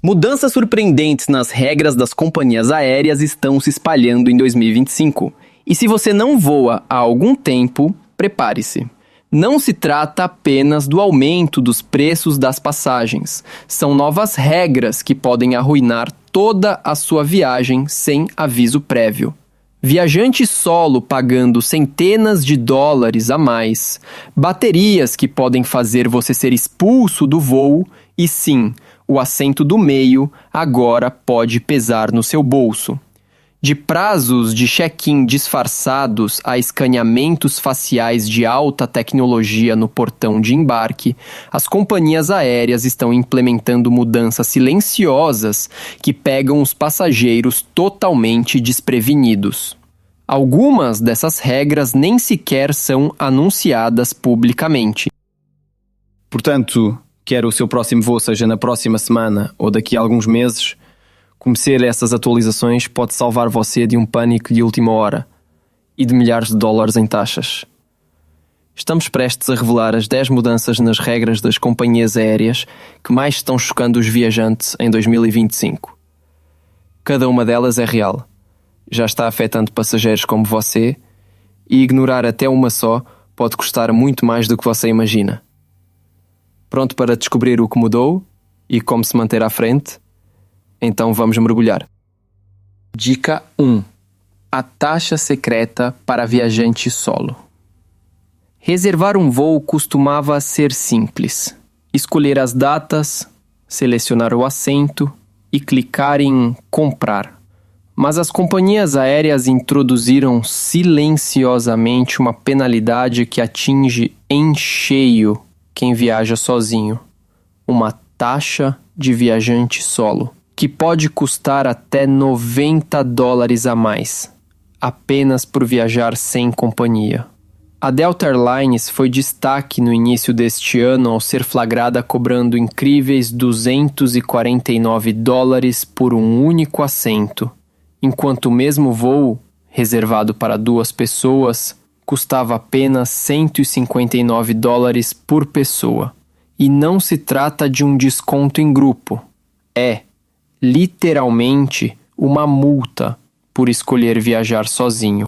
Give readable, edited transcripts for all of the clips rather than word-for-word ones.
Mudanças surpreendentes nas regras das companhias aéreas estão se espalhando em 2025. E se você não voa há algum tempo, prepare-se. Não se trata apenas do aumento dos preços das passagens. São novas regras que podem arruinar toda a sua viagem sem aviso prévio. Viajante solo pagando centenas de dólares a mais, baterias que podem fazer você ser expulso do voo e sim, o assento do meio agora pode pesar no seu bolso. De prazos de check-in disfarçados a escaneamentos faciais de alta tecnologia no portão de embarque, as companhias aéreas estão implementando mudanças silenciosas que pegam os passageiros totalmente desprevenidos. Algumas dessas regras nem sequer são anunciadas publicamente. Portanto, quer o seu próximo voo seja na próxima semana ou daqui a alguns meses, conhecer essas atualizações pode salvar você de um pânico de última hora e de milhares de dólares em taxas. Estamos prestes a revelar as 10 mudanças nas regras das companhias aéreas que mais estão chocando os viajantes em 2025. Cada uma delas é real. Já está afetando passageiros como você e ignorar até uma só pode custar muito mais do que você imagina. Pronto para descobrir o que mudou e como se manter à frente? Então vamos mergulhar. Dica 1. A taxa secreta para viajante solo. Reservar um voo costumava ser simples. Escolher as datas, selecionar o assento e clicar em comprar. Mas as companhias aéreas introduziram silenciosamente uma penalidade que atinge em cheio quem viaja sozinho. Uma taxa de viajante solo, que pode custar até $90 a mais, apenas por viajar sem companhia. A Delta Airlines foi destaque no início deste ano ao ser flagrada cobrando incríveis $249 por um único assento, enquanto o mesmo voo, reservado para 2 pessoas, custava apenas $159 por pessoa. E não se trata de um desconto em grupo. É, literalmente, uma multa por escolher viajar sozinho.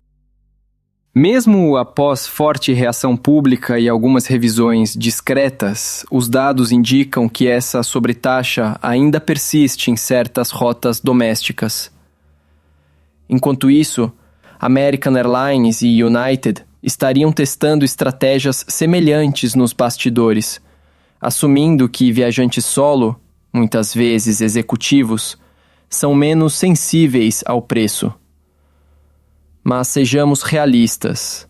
Mesmo após forte reação pública e algumas revisões discretas, os dados indicam que essa sobretaxa ainda persiste em certas rotas domésticas. Enquanto isso, American Airlines e United estariam testando estratégias semelhantes nos bastidores, assumindo que viajantes solo, muitas vezes executivos, são menos sensíveis ao preço. Mas sejamos realistas.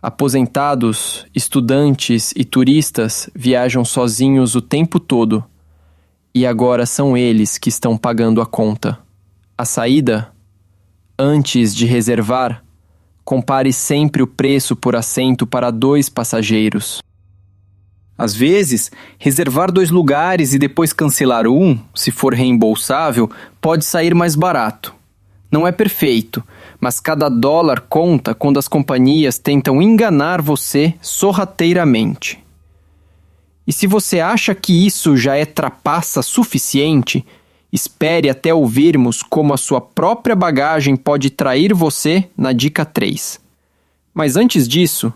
Aposentados, estudantes e turistas viajam sozinhos o tempo todo, e agora são eles que estão pagando a conta. A saída? Antes de reservar, compare sempre o preço por assento para 2 passageiros. Às vezes, reservar 2 lugares e depois cancelar um, se for reembolsável, pode sair mais barato. Não é perfeito, mas cada dólar conta quando as companhias tentam enganar você sorrateiramente. E se você acha que isso já é trapaça suficiente, espere até ouvirmos como a sua própria bagagem pode trair você na dica 3. Mas antes disso,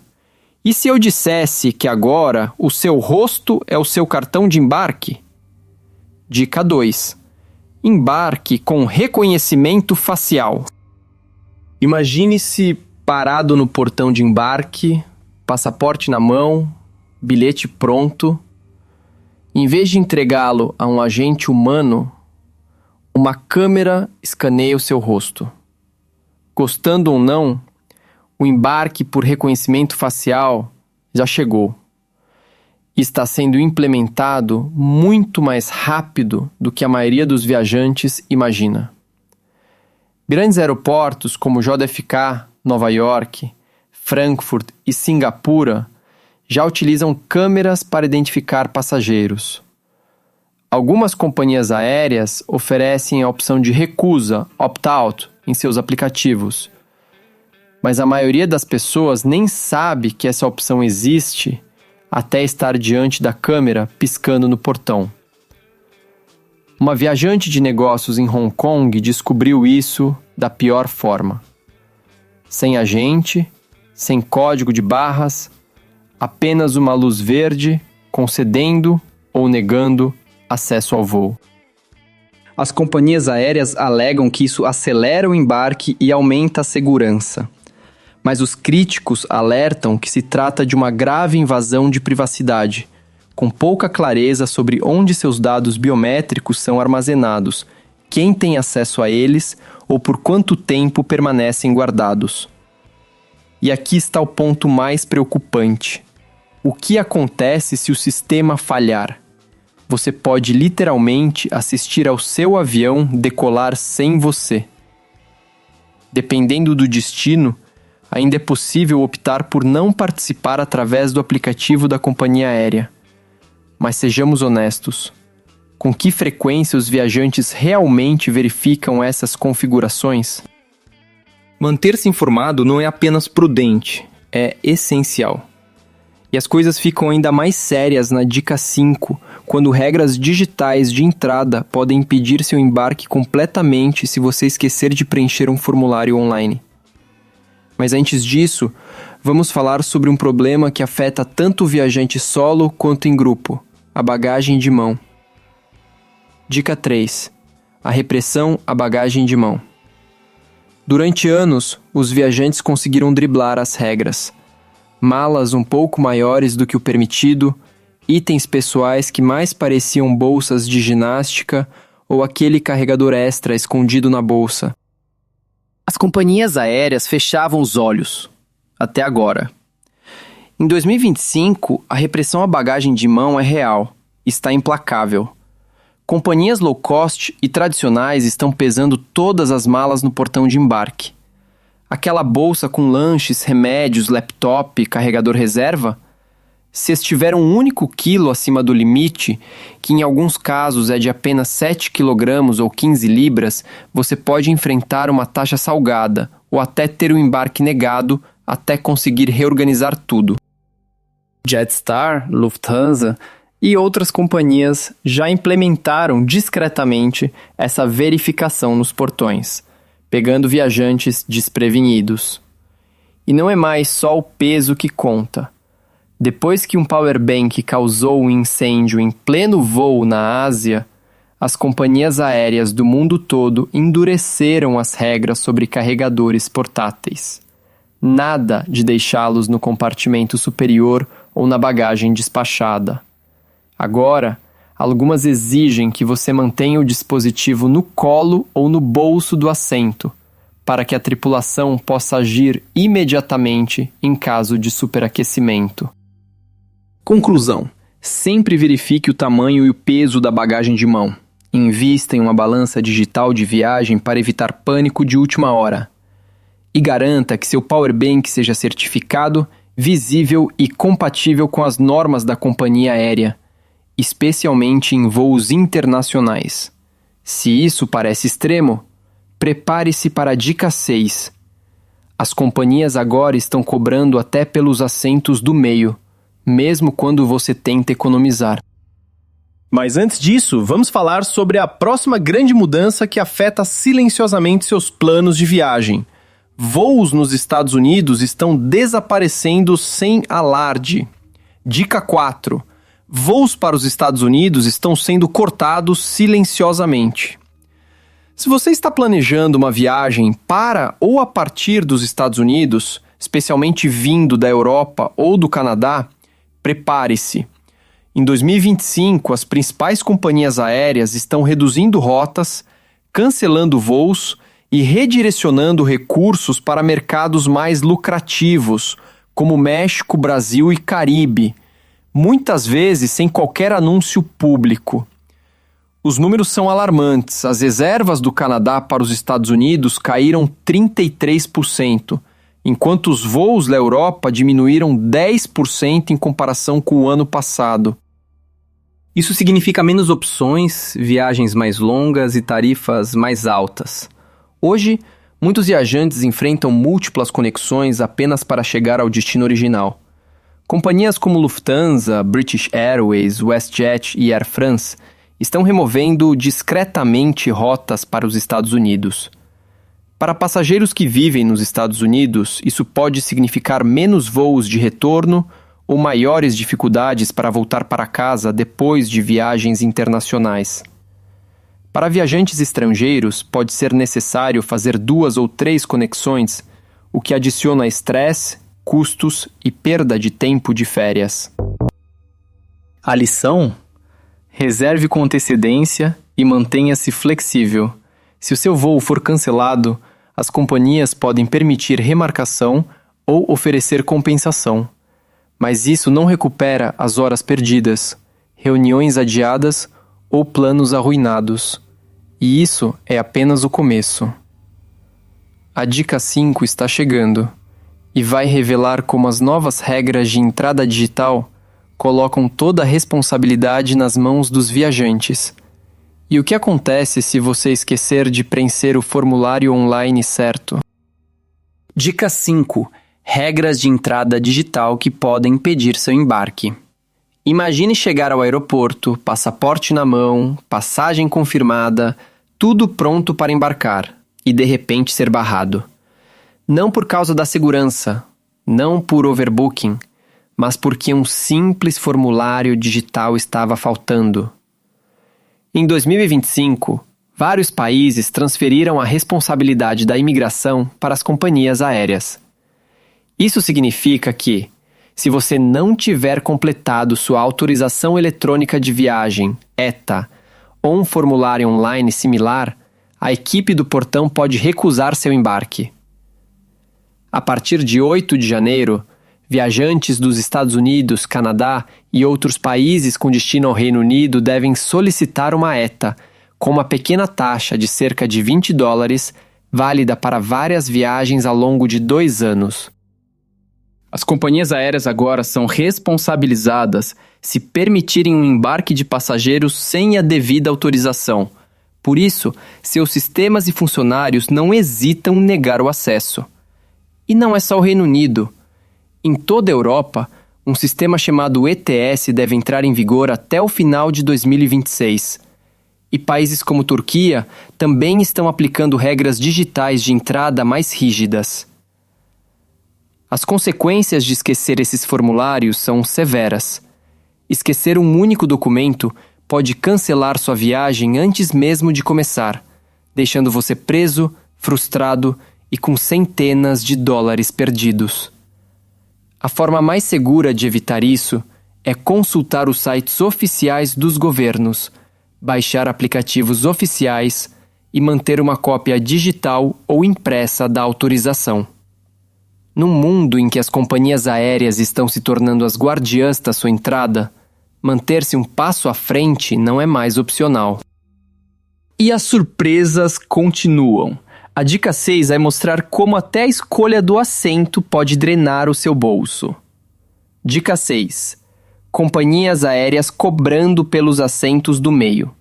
e se eu dissesse que agora o seu rosto é o seu cartão de embarque? Dica 2. Embarque com reconhecimento facial. Imagine-se parado no portão de embarque, passaporte na mão, bilhete pronto. Em vez de entregá-lo a um agente humano, uma câmera escaneia o seu rosto. Gostando ou não, o embarque por reconhecimento facial já chegou. E está sendo implementado muito mais rápido do que a maioria dos viajantes imagina. Grandes aeroportos como JFK, Nova York, Frankfurt e Singapura já utilizam câmeras para identificar passageiros. Algumas companhias aéreas oferecem a opção de recusa, opt-out, em seus aplicativos. Mas a maioria das pessoas nem sabe que essa opção existe até estar diante da câmera piscando no portão. Uma viajante de negócios em Hong Kong descobriu isso da pior forma. Sem agente, sem código de barras, apenas uma luz verde concedendo ou negando acesso ao voo. As companhias aéreas alegam que isso acelera o embarque e aumenta a segurança. Mas os críticos alertam que se trata de uma grave invasão de privacidade, com pouca clareza sobre onde seus dados biométricos são armazenados, quem tem acesso a eles ou por quanto tempo permanecem guardados. E aqui está o ponto mais preocupante. O que acontece se o sistema falhar? Você pode literalmente assistir ao seu avião decolar sem você. Dependendo do destino, ainda é possível optar por não participar através do aplicativo da companhia aérea. Mas sejamos honestos, com que frequência os viajantes realmente verificam essas configurações? Manter-se informado não é apenas prudente, é essencial. E as coisas ficam ainda mais sérias na dica 5, quando regras digitais de entrada podem impedir seu embarque completamente se você esquecer de preencher um formulário online. Mas antes disso, vamos falar sobre um problema que afeta tanto o viajante solo quanto em grupo: a bagagem de mão. Dica 3. A repressão à bagagem de mão. Durante anos, os viajantes conseguiram driblar as regras. Malas um pouco maiores do que o permitido, itens pessoais que mais pareciam bolsas de ginástica ou aquele carregador extra escondido na bolsa. As companhias aéreas fechavam os olhos, até agora. Em 2025, a repressão à bagagem de mão é real, está implacável. Companhias low cost e tradicionais estão pesando todas as malas no portão de embarque. Aquela bolsa com lanches, remédios, laptop, carregador reserva? Se estiver um único quilo acima do limite, que em alguns casos é de apenas 7 kg ou 15 libras, você pode enfrentar uma taxa salgada ou até ter o embarque negado até conseguir reorganizar tudo. Jetstar, Lufthansa e outras companhias já implementaram discretamente essa verificação nos portões, pegando viajantes desprevenidos. E não é mais só o peso que conta. Depois que um powerbank causou um incêndio em pleno voo na Ásia, as companhias aéreas do mundo todo endureceram as regras sobre carregadores portáteis. Nada de deixá-los no compartimento superior ou na bagagem despachada. Agora, algumas exigem que você mantenha o dispositivo no colo ou no bolso do assento, para que a tripulação possa agir imediatamente em caso de superaquecimento. Conclusão: sempre verifique o tamanho e o peso da bagagem de mão. Invista em uma balança digital de viagem para evitar pânico de última hora. E garanta que seu powerbank seja certificado, visível e compatível com as normas da companhia aérea, especialmente em voos internacionais. Se isso parece extremo, prepare-se para a dica 6. As companhias agora estão cobrando até pelos assentos do meio, mesmo quando você tenta economizar. Mas antes disso, vamos falar sobre a próxima grande mudança que afeta silenciosamente seus planos de viagem. Voos nos Estados Unidos estão desaparecendo sem alarde. Dica 4. Voos para os Estados Unidos estão sendo cortados silenciosamente. Se você está planejando uma viagem para ou a partir dos Estados Unidos, especialmente vindo da Europa ou do Canadá, prepare-se. Em 2025, as principais companhias aéreas estão reduzindo rotas, cancelando voos e redirecionando recursos para mercados mais lucrativos, como México, Brasil e Caribe, muitas vezes sem qualquer anúncio público. Os números são alarmantes. As reservas do Canadá para os Estados Unidos caíram 33%, enquanto os voos da Europa diminuíram 10% em comparação com o ano passado. Isso significa menos opções, viagens mais longas e tarifas mais altas. Hoje, muitos viajantes enfrentam múltiplas conexões apenas para chegar ao destino original. Companhias como Lufthansa, British Airways, WestJet e Air France estão removendo discretamente rotas para os Estados Unidos. Para passageiros que vivem nos Estados Unidos, isso pode significar menos voos de retorno ou maiores dificuldades para voltar para casa depois de viagens internacionais. Para viajantes estrangeiros, pode ser necessário fazer 2 ou 3 conexões, o que adiciona estresse, custos e perda de tempo de férias. A lição? Reserve com antecedência e mantenha-se flexível. Se o seu voo for cancelado, as companhias podem permitir remarcação ou oferecer compensação. Mas isso não recupera as horas perdidas, reuniões adiadas ou planos arruinados. E isso é apenas o começo. A dica 5 está chegando e vai revelar como as novas regras de entrada digital colocam toda a responsabilidade nas mãos dos viajantes. E o que acontece se você esquecer de preencher o formulário online certo? Dica 5. Regras de entrada digital que podem impedir seu embarque. Imagine chegar ao aeroporto, passaporte na mão, passagem confirmada, tudo pronto para embarcar, e de repente ser barrado. Não por causa da segurança, não por overbooking, mas porque um simples formulário digital estava faltando. Em 2025, vários países transferiram a responsabilidade da imigração para as companhias aéreas. Isso significa que, se você não tiver completado sua autorização eletrônica de viagem, ETA, ou um formulário online similar, a equipe do portão pode recusar seu embarque. A partir de 8 de janeiro, viajantes dos Estados Unidos, Canadá e outros países com destino ao Reino Unido devem solicitar uma ETA, com uma pequena taxa de cerca de $20, válida para várias viagens ao longo de 2 anos. As companhias aéreas agora são responsabilizadas se permitirem um embarque de passageiros sem a devida autorização. Por isso, seus sistemas e funcionários não hesitam em negar o acesso. E não é só o Reino Unido. Em toda a Europa, um sistema chamado ETS deve entrar em vigor até o final de 2026. E países como Turquia também estão aplicando regras digitais de entrada mais rígidas. As consequências de esquecer esses formulários são severas. Esquecer um único documento pode cancelar sua viagem antes mesmo de começar, deixando você preso, frustrado e com centenas de dólares perdidos. A forma mais segura de evitar isso é consultar os sites oficiais dos governos, baixar aplicativos oficiais e manter uma cópia digital ou impressa da autorização. Num mundo em que as companhias aéreas estão se tornando as guardiãs da sua entrada, manter-se um passo à frente não é mais opcional. E as surpresas continuam. A dica 6 vai mostrar como até a escolha do assento pode drenar o seu bolso. Dica 6. Companhias aéreas cobrando pelos assentos do meio.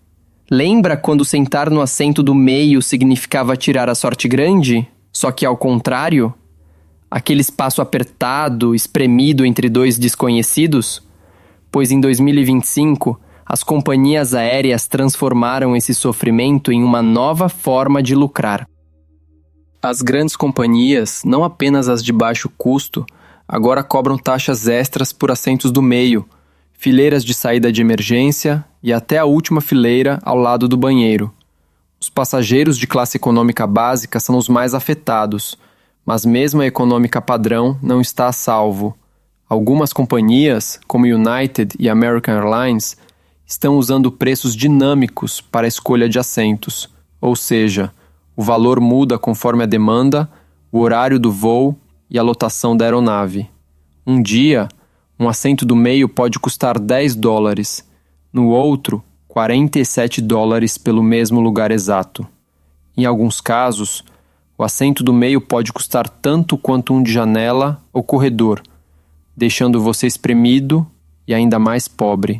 Lembra quando sentar no assento do meio significava tirar a sorte grande? Só que ao contrário? Aquele espaço apertado, espremido entre 2 desconhecidos? Pois em 2025, as companhias aéreas transformaram esse sofrimento em uma nova forma de lucrar. As grandes companhias, não apenas as de baixo custo, agora cobram taxas extras por assentos do meio, fileiras de saída de emergência e até a última fileira ao lado do banheiro. Os passageiros de classe econômica básica são os mais afetados, mas mesmo a econômica padrão não está a salvo. Algumas companhias, como United e American Airlines, estão usando preços dinâmicos para a escolha de assentos, ou seja, o valor muda conforme a demanda, o horário do voo e a lotação da aeronave. Um dia, um assento do meio pode custar $10, no outro, $47 pelo mesmo lugar exato. Em alguns casos, o assento do meio pode custar tanto quanto um de janela ou corredor, deixando você espremido e ainda mais pobre.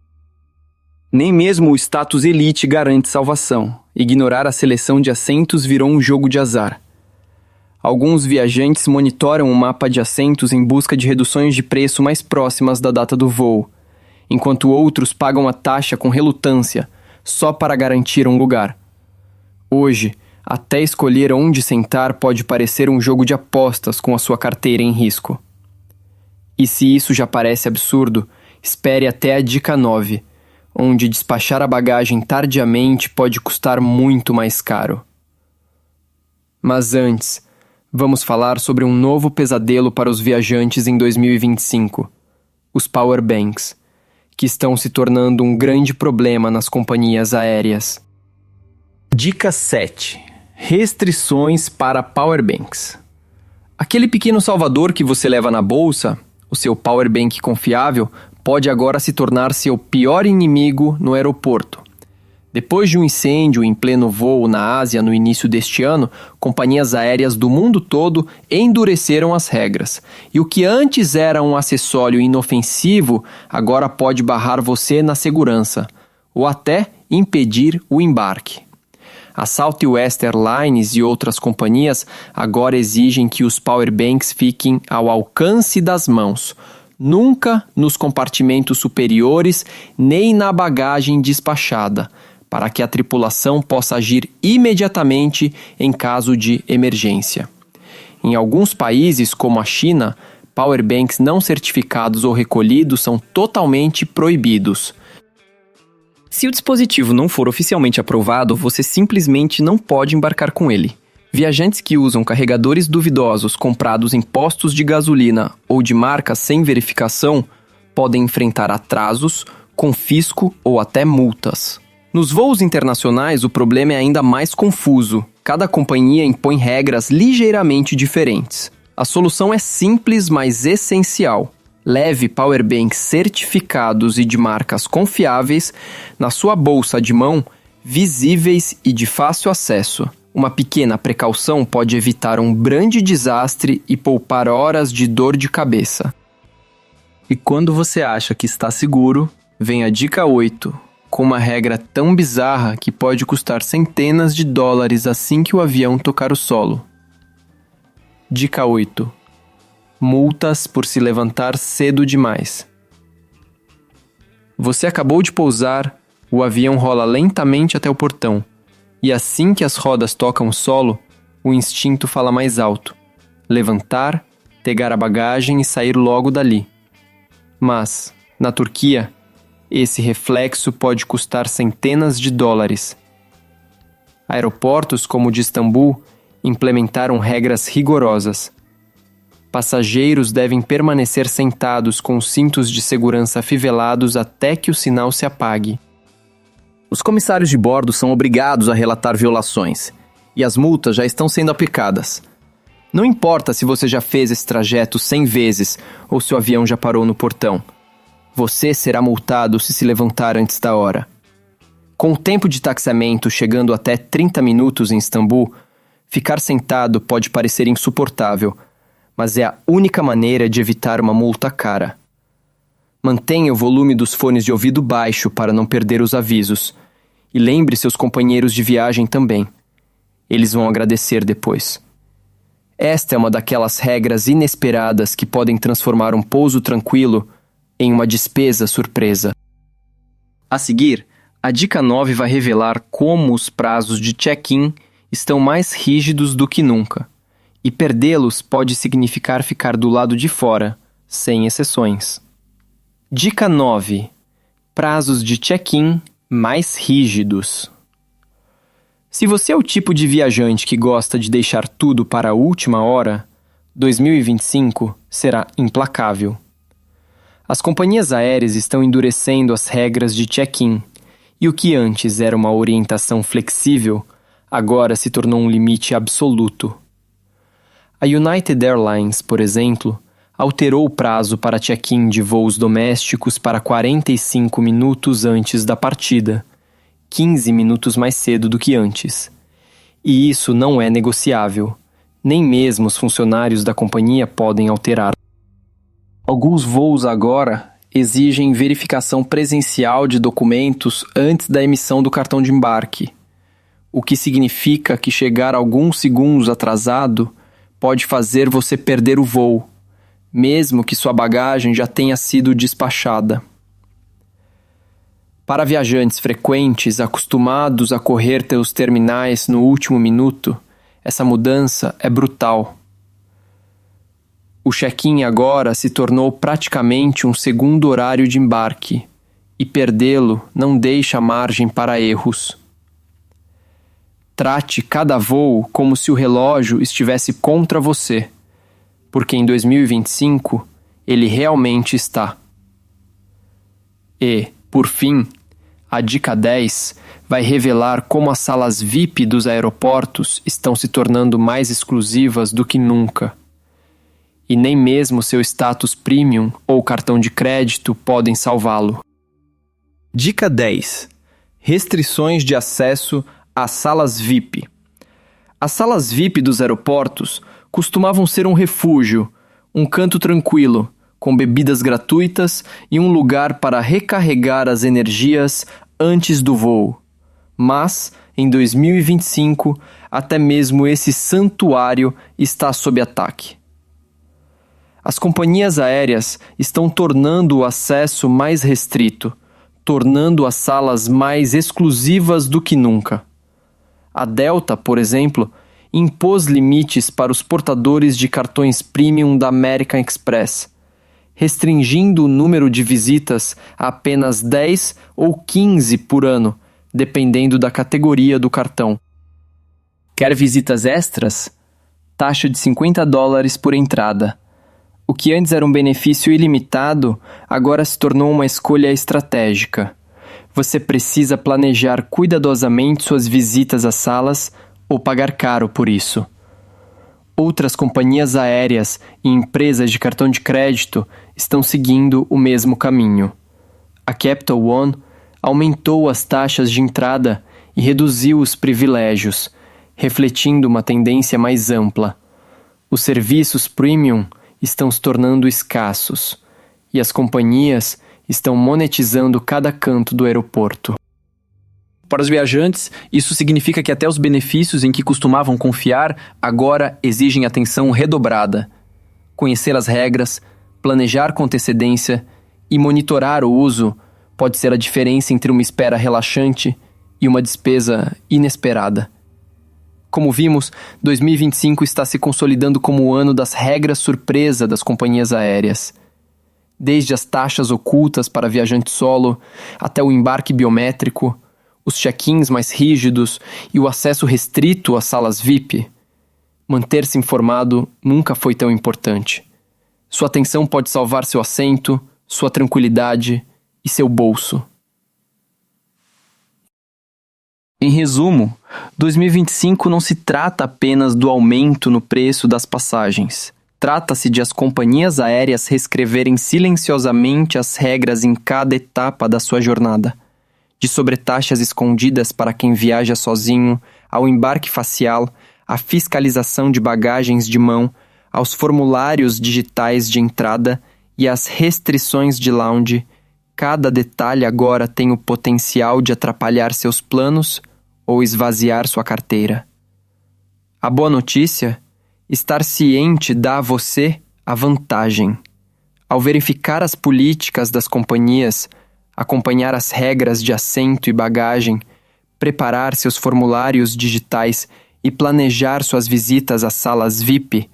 Nem mesmo o status elite garante salvação. Ignorar a seleção de assentos virou um jogo de azar. Alguns viajantes monitoram o mapa de assentos em busca de reduções de preço mais próximas da data do voo, enquanto outros pagam a taxa com relutância, só para garantir um lugar. Hoje, até escolher onde sentar pode parecer um jogo de apostas com a sua carteira em risco. E se isso já parece absurdo, espere até a dica 9, onde despachar a bagagem tardiamente pode custar muito mais caro. Mas antes, vamos falar sobre um novo pesadelo para os viajantes em 2025, os powerbanks, que estão se tornando um grande problema nas companhias aéreas. Dica 7. Restrições para powerbanks. Aquele pequeno salvador que você leva na bolsa, o seu powerbank confiável, pode agora se tornar seu pior inimigo no aeroporto. Depois de um incêndio em pleno voo na Ásia no início deste ano, companhias aéreas do mundo todo endureceram as regras. E o que antes era um acessório inofensivo, agora pode barrar você na segurança, ou até impedir o embarque. A Southwest Airlines e outras companhias agora exigem que os powerbanks fiquem ao alcance das mãos, nunca nos compartimentos superiores nem na bagagem despachada, para que a tripulação possa agir imediatamente em caso de emergência. Em alguns países, como a China, powerbanks não certificados ou recolhidos são totalmente proibidos. Se o dispositivo não for oficialmente aprovado, você simplesmente não pode embarcar com ele. Viajantes que usam carregadores duvidosos comprados em postos de gasolina ou de marcas sem verificação podem enfrentar atrasos, confisco ou até multas. Nos voos internacionais, o problema é ainda mais confuso. Cada companhia impõe regras ligeiramente diferentes. A solução é simples, mas essencial. Leve powerbanks certificados e de marcas confiáveis na sua bolsa de mão, visíveis e de fácil acesso. Uma pequena precaução pode evitar um grande desastre e poupar horas de dor de cabeça. E quando você acha que está seguro, vem a dica 8, com uma regra tão bizarra que pode custar centenas de dólares assim que o avião tocar o solo. Dica 8. Multas por se levantar cedo demais. Você acabou de pousar, o avião rola lentamente até o portão, e assim que as rodas tocam o solo, o instinto fala mais alto: levantar, pegar a bagagem e sair logo dali. Mas, na Turquia, esse reflexo pode custar centenas de dólares. Aeroportos como o de Istambul implementaram regras rigorosas. Passageiros devem permanecer sentados com os cintos de segurança afivelados até que o sinal se apague. Os comissários de bordo são obrigados a relatar violações, e as multas já estão sendo aplicadas. Não importa se você já fez esse trajeto 100 vezes ou se o avião já parou no portão. Você será multado se levantar antes da hora. Com o tempo de taxiamento chegando até 30 minutos em Istambul, ficar sentado pode parecer insuportável, mas é a única maneira de evitar uma multa cara. Mantenha o volume dos fones de ouvido baixo para não perder os avisos. E lembre seus companheiros de viagem também. Eles vão agradecer depois. Esta é uma daquelas regras inesperadas que podem transformar um pouso tranquilo em uma despesa surpresa. A seguir, a dica 9 vai revelar como os prazos de check-in estão mais rígidos do que nunca. E perdê-los pode significar ficar do lado de fora, sem exceções. Dica 9. Prazos de check-in mais rígidos. Se você é o tipo de viajante que gosta de deixar tudo para a última hora, 2025 será implacável. As companhias aéreas estão endurecendo as regras de check-in, e o que antes era uma orientação flexível, agora se tornou um limite absoluto. A United Airlines, por exemplo, alterou o prazo para check-in de voos domésticos para 45 minutos antes da partida, 15 minutos mais cedo do que antes. E isso não é negociável. Nem mesmo os funcionários da companhia podem alterar. Alguns voos agora exigem verificação presencial de documentos antes da emissão do cartão de embarque, o que significa que chegar alguns segundos atrasado pode fazer você perder o voo, mesmo que sua bagagem já tenha sido despachada. Para viajantes frequentes acostumados a correr pelos terminais no último minuto, essa mudança é brutal. O check-in agora se tornou praticamente um segundo horário de embarque, e perdê-lo não deixa margem para erros. Trate cada voo como se o relógio estivesse contra você, porque em 2025 ele realmente está. E, por fim, a dica 10 vai revelar como as salas VIP dos aeroportos estão se tornando mais exclusivas do que nunca. E nem mesmo seu status premium ou cartão de crédito podem salvá-lo. Dica 10. Restrições de acesso às salas VIP. As salas VIP dos aeroportos costumavam ser um refúgio, um canto tranquilo, com bebidas gratuitas e um lugar para recarregar as energias antes do voo. Mas, em 2025, até mesmo esse santuário está sob ataque. As companhias aéreas estão tornando o acesso mais restrito, tornando as salas mais exclusivas do que nunca. A Delta, por exemplo, impôs limites para os portadores de cartões premium da American Express, restringindo o número de visitas a apenas 10 ou 15 por ano, dependendo da categoria do cartão. Quer visitas extras? Taxa de $50 por entrada. O que antes era um benefício ilimitado, agora se tornou uma escolha estratégica. Você precisa planejar cuidadosamente suas visitas às salas ou pagar caro por isso. Outras companhias aéreas e empresas de cartão de crédito estão seguindo o mesmo caminho. A Capital One aumentou as taxas de entrada e reduziu os privilégios, refletindo uma tendência mais ampla. Os serviços premium estão se tornando escassos e as companhias estão monetizando cada canto do aeroporto. Para os viajantes, isso significa que até os benefícios em que costumavam confiar agora exigem atenção redobrada. Conhecer as regras, planejar com antecedência e monitorar o uso pode ser a diferença entre uma espera relaxante e uma despesa inesperada. Como vimos, 2025 está se consolidando como o ano das regras surpresa das companhias aéreas. Desde as taxas ocultas para viajante solo, até o embarque biométrico, os check-ins mais rígidos e o acesso restrito às salas VIP, manter-se informado nunca foi tão importante. Sua atenção pode salvar seu assento, sua tranquilidade e seu bolso. Em resumo, 2025 não se trata apenas do aumento no preço das passagens. Trata-se de as companhias aéreas reescreverem silenciosamente as regras em cada etapa da sua jornada. De sobretaxas escondidas para quem viaja sozinho, ao embarque facial, à fiscalização de bagagens de mão, aos formulários digitais de entrada e às restrições de lounge, cada detalhe agora tem o potencial de atrapalhar seus planos ou esvaziar sua carteira. A boa notícia? Estar ciente dá a você a vantagem. Ao verificar as políticas das companhias, acompanhar as regras de assento e bagagem, preparar seus formulários digitais e planejar suas visitas às salas VIP,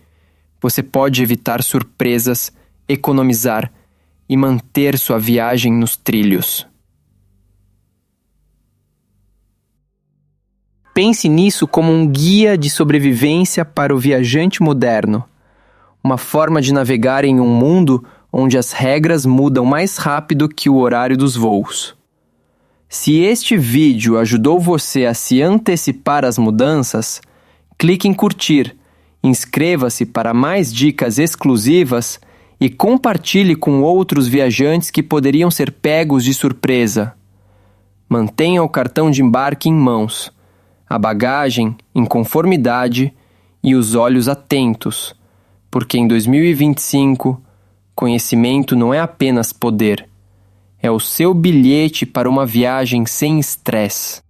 você pode evitar surpresas, economizar e manter sua viagem nos trilhos. Pense nisso como um guia de sobrevivência para o viajante moderno, uma forma de navegar em um mundo onde as regras mudam mais rápido que o horário dos voos. Se este vídeo ajudou você a se antecipar às mudanças, clique em curtir, inscreva-se para mais dicas exclusivas e compartilhe com outros viajantes que poderiam ser pegos de surpresa. Mantenha o cartão de embarque em mãos, a bagagem em conformidade e os olhos atentos, porque em 2025, conhecimento não é apenas poder, é o seu bilhete para uma viagem sem estresse.